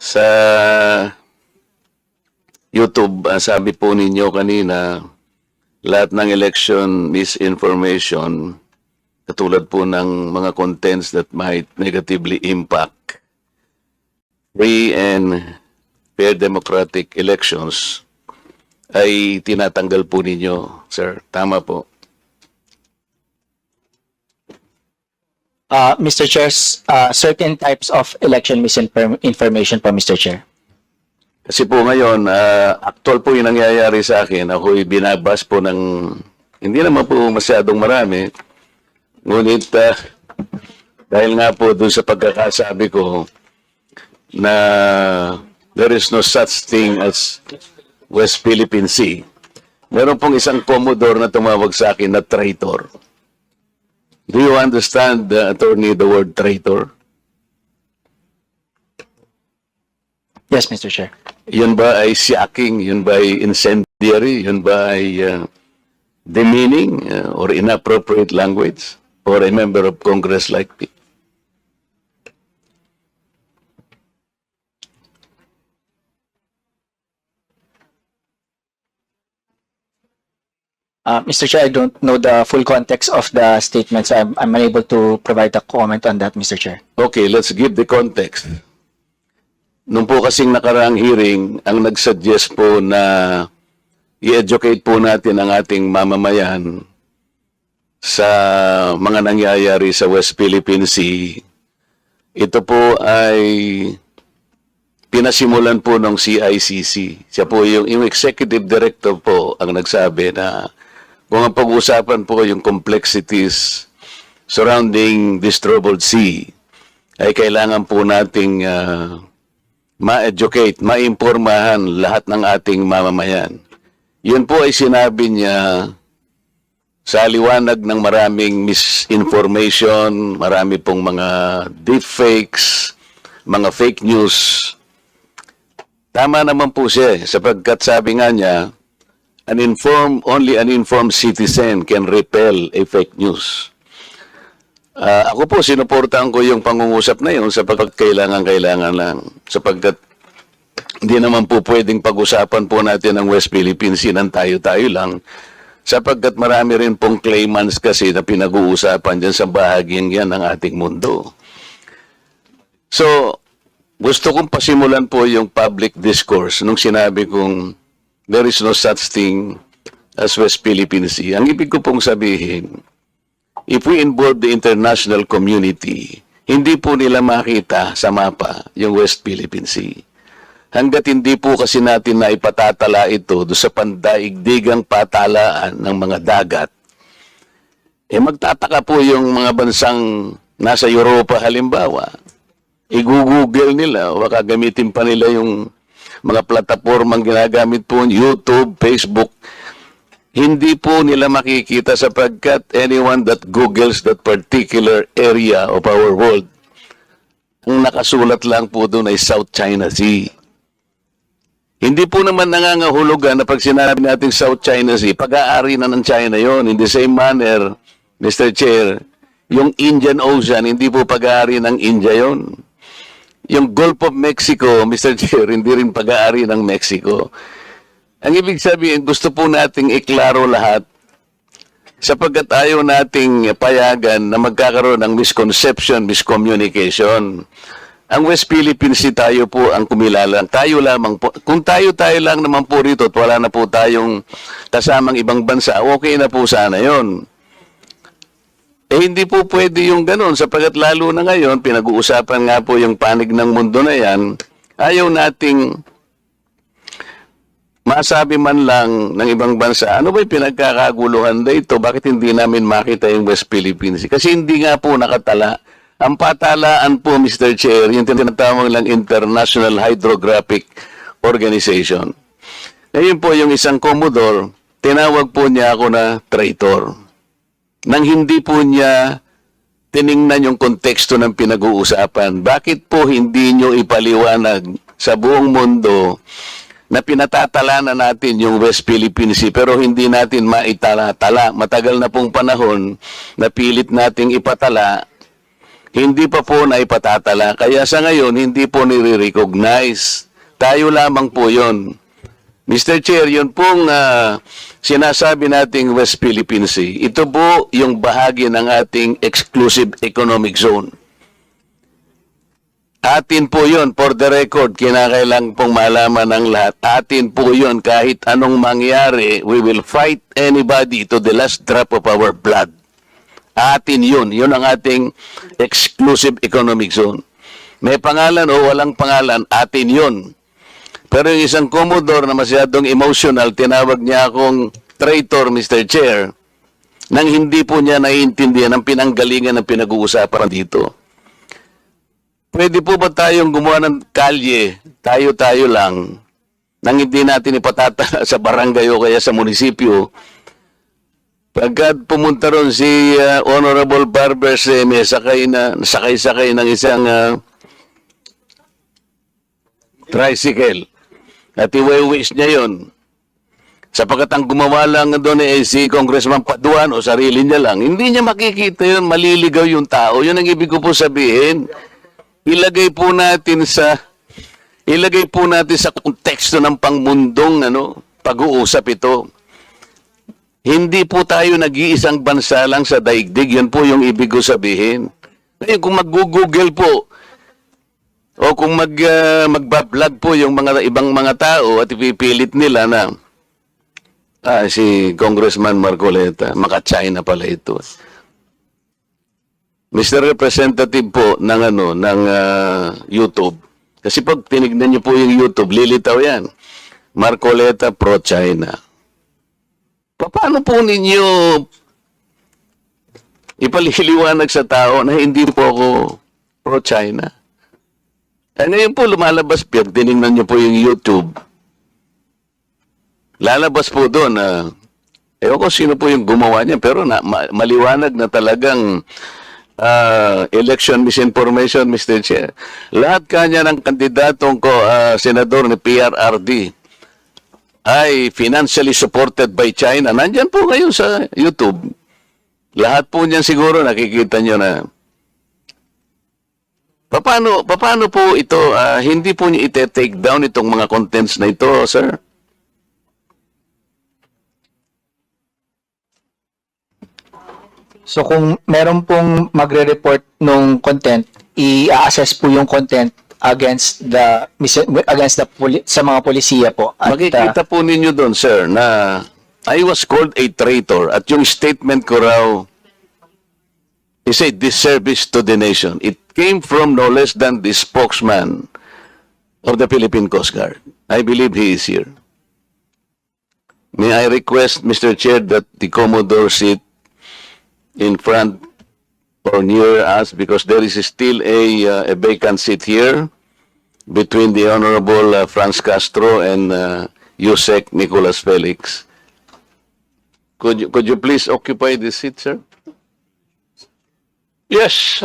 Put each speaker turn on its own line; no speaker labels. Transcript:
Sa YouTube, sabi po ninyo kanina, lahat ng election misinformation, katulad po ng mga contents that might negatively impact free and fair democratic elections, ay tinatanggal po ninyo, sir. Tama po.
Mr. Chair, certain types of election misinformation po, Mr. Chair.
Kasi po ngayon, actual po yung nangyayari sa akin. Ako'y binabas po ng, hindi naman po masyadong marami. Ngunit, dahil nga po doon sa pagkakasabi ko na there is no such thing as West Philippine Sea, meron pong isang Commodore na tumawag sa akin na traitor. Do you understand, attorney, the word traitor?
Yes, Mr. Chair.
Yun ba ay shocking? Yun ba ay incendiary? Yun ba ay demeaning or inappropriate language for a member of Congress like me?
Mr. Chair, I don't know the full context of the statement, so I'm unable to provide a comment on that, Mr. Chair.
Okay, let's give the context. Nung po kasing nakaraang hearing, ang nagsuggest po na i-educate po natin ang ating mamamayan sa mga nangyayari sa West Philippine Sea, ito po ay pinasimulan po ng CICC. Siya po yung executive director po ang nagsabi na kung ang pag-uusapan po yung complexities surrounding this troubled sea, ay kailangan po nating ma-educate, ma-impormahan lahat ng ating mamamayan. Yun po ay sinabi niya sa liwanag ng maraming misinformation, marami pong mga deepfakes, mga fake news. Tama naman po siya sapagkat sabi nga niya, only an informed citizen can repel a fake news. Ako po, sinuportahan ko yung pangungusap na yun sapagkat kailangan lang. Sapagkat hindi naman po pwedeng pag-usapan po natin ang West Philippine Sea ng tayo-tayo lang. Sapagkat marami rin pong claimants kasi na pinag-uusapan dyan sa bahagyang yan ng ating mundo. So, gusto kong pasimulan po yung public discourse nung sinabi kong there is no such thing as West Philippine Sea. Ang ibig ko pong sabihin, if we involve the international community, hindi po nila makita sa mapa yung West Philippine Sea. Hanggat hindi po kasi natin na ipatatala ito doon sa pandaigdigang patalaan ng mga dagat, magtataka po yung mga bansang nasa Europa halimbawa. I-google nila o gagamitin pa nila yung mga platapormang ginagamit po, YouTube, Facebook. Hindi po nila makikita sapagkat anyone that Googles that particular area of our world, ang nakasulat lang po doon ay South China Sea. Hindi po naman nangangahulugan na pag sinabi natin South China Sea, pag-aari na ng China yon. In the same manner, Mr. Chair, yung Indian Ocean, hindi po pag-aari ng India yon. Yung Gulf of Mexico, Mr. Chair, hindi rin pag-aari ng Mexico. Ang ibig sabihin, gusto po nating iklaro lahat sapagkat ayaw nating payagan na magkakaroon ng misconception, miscommunication. Ang West Philippine Sea tayo po ang kumilalang. Tayo lamang po. Kung tayo lang naman po rito at wala na po tayong kasamang ibang bansa, okay na po sana yon. Hindi po pwede yung ganun sapagkat lalo na ngayon, pinag-uusapan nga po yung panig ng mundo na yan, ayaw nating masabi man lang ng ibang bansa, ano ba'y pinagkakaguluhan dito? Bakit hindi namin makita yung West Philippines? Kasi hindi nga po nakatala. Ang patalaan po, Mr. Chair, yung tinatawag lang International Hydrographic Organization. Ngayon po yung isang Commodore, tinawag po niya ako na traitor. Nang hindi po niya tiningnan yung konteksto ng pinag-uusapan. Bakit po hindi nyo ipaliwanag sa buong mundo na pinatatala na natin yung West Philippine Sea pero hindi natin maitala-tala. Matagal na pong panahon na pilit nating ipatala. hindi pa po naipatatala. Kaya sa ngayon, hindi po nire-recognize. Tayo lamang po yon. Mr. Chair, yun pong sinasabi nating West Philippine Sea. Ito po yung bahagi ng ating exclusive economic zone. Atin po yun, for the record, kinakailang pong malaman ng lahat. Atin po yun, kahit anong mangyari, we will fight anybody to the last drop of our blood. Atin yun. Yun ang ating exclusive economic zone. May pangalan o walang pangalan, atin yun. Pero yung isang Commodore na masyadong emotional, tinawag niya akong traitor, Mr. Chair, nang hindi po niya naiintindihan ang pinanggalingan ng pinag-uusapan dito. Pwede po ba tayong gumawa ng kalye, tayo-tayo lang, nang hindi natin ipatatala sa barangay o kaya sa munisipyo? Pagka pumunta ron si Honorable Barber may sakay ng isang tricycle. At iwi-wish niya yun. Sapagkat ang gumawa lang doon si Congressman Paduan o sarili niya lang, hindi niya makikita yun, maliligaw yung tao. Yun ang ibig ko po sabihin. Ilagay po natin sa konteksto ng pangmundong pag-uusap ito. Hindi po tayo nag-iisang bansa lang sa daigdig. Yun po yung ibig ko sabihin. Ngayon, kung mag-google po, o kung magbablog po yung mga ibang mga tao at ipipilit nila na si Congressman Marcoleta, maka-China pala ito. Mr. Representative po ng YouTube. Kasi pag tinignan niyo po yung YouTube, lilitaw yan. Marcoleta pro-China. Paano po ninyo ipaliliwanag sa tao na hindi po ako pro-China? Ngayon po lumalabas, pag tinignan niyo po yung YouTube, lalabas po doon na, ewan ko sino po yung gumawa niya, pero maliwanag na talagang election misinformation, Mr. Chair. Lahat kanya ng kandidatong senador ni PRRD ay financially supported by China. Nandyan po ngayon sa YouTube. Lahat po niyan siguro nakikita niyo na. Paano po ito, hindi po niyo ite-take down itong mga contents na ito, sir?
So kung meron pong magre-report nung content, i-assess po yung content against sa mga polisiya po. At,
Makikita po ninyo doon, sir, na I was called a traitor at yung statement ko raw is a disservice to the nation. It came from no less than the spokesman of the Philippine Coast Guard. I believe he is here. May I request, Mr. Chair, that the Commodore sit in front or near us because there is still a vacant seat here between the Honorable Franz Castro and Yusek Nicolas Felix. Could you please occupy this seat, sir?
Yes,